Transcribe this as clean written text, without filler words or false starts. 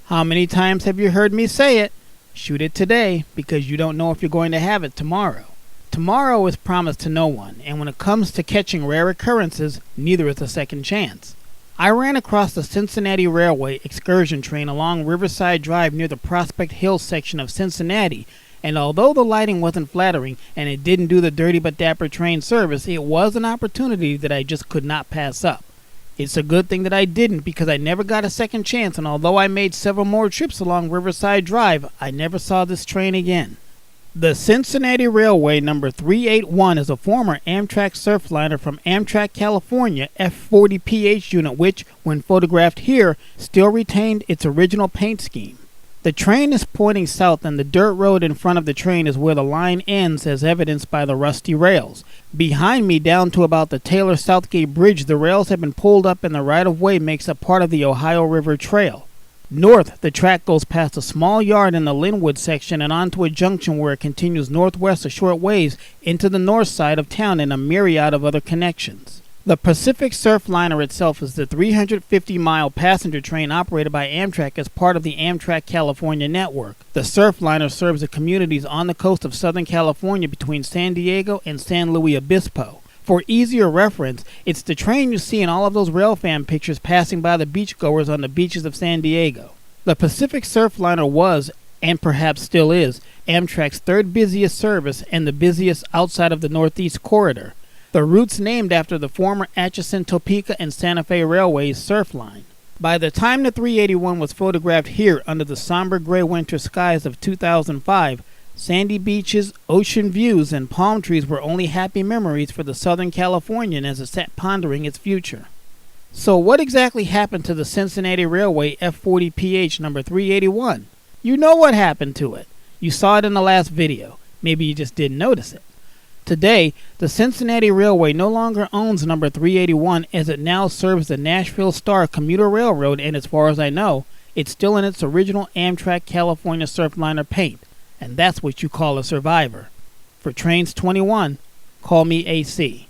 How many times have you heard me say it? Shoot it today, because you don't know if you're going to have it tomorrow. Tomorrow is promised to no one, and when it comes to catching rare occurrences, neither is a second chance. I ran across the Cincinnati Railway excursion train along Riverside Drive near the Prospect Hill section of Cincinnati, and although the lighting wasn't flattering and it didn't do the dirty but dapper train service, it was an opportunity that I just could not pass up. It's a good thing that I didn't, because I never got a second chance, and although I made several more trips along Riverside Drive, I never saw this train again. The Cincinnati Railway number 381 is a former Amtrak Surfliner from Amtrak, California, F40PH unit which, when photographed here, still retained its original paint scheme. The train is pointing south, and the dirt road in front of the train is where the line ends, as evidenced by the rusty rails. Behind me, down to about the Taylor-Southgate Bridge, the rails have been pulled up and the right-of-way makes a part of the Ohio River Trail. North, the track goes past a small yard in the Linwood section and onto a junction where it continues northwest a short ways into the north side of town and a myriad of other connections. The Pacific Surfliner itself is the 350-mile passenger train operated by Amtrak as part of the Amtrak California network. The Surfliner serves the communities on the coast of Southern California between San Diego and San Luis Obispo. For easier reference, it's the train you see in all of those railfan pictures passing by the beachgoers on the beaches of San Diego. The Pacific Surfliner was, and perhaps still is, Amtrak's third busiest service and the busiest outside of the Northeast Corridor. The route's named after the former Atchison, Topeka, and Santa Fe Railway's surf line. By the time the 381 was photographed here under the somber gray winter skies of 2005, sandy beaches, ocean views, and palm trees were only happy memories for the Southern Californian as it sat pondering its future. So what exactly happened to the Cincinnati Railway F40PH number 381? You know what happened to it. You saw it in the last video. Maybe you just didn't notice it. Today, the Cincinnati Railway no longer owns number 381 as it now serves the Nashville Star Commuter Railroad, and as far as I know, it's still in its original Amtrak California Surfliner paint. And that's what you call a survivor. For Trains 21, call me AC.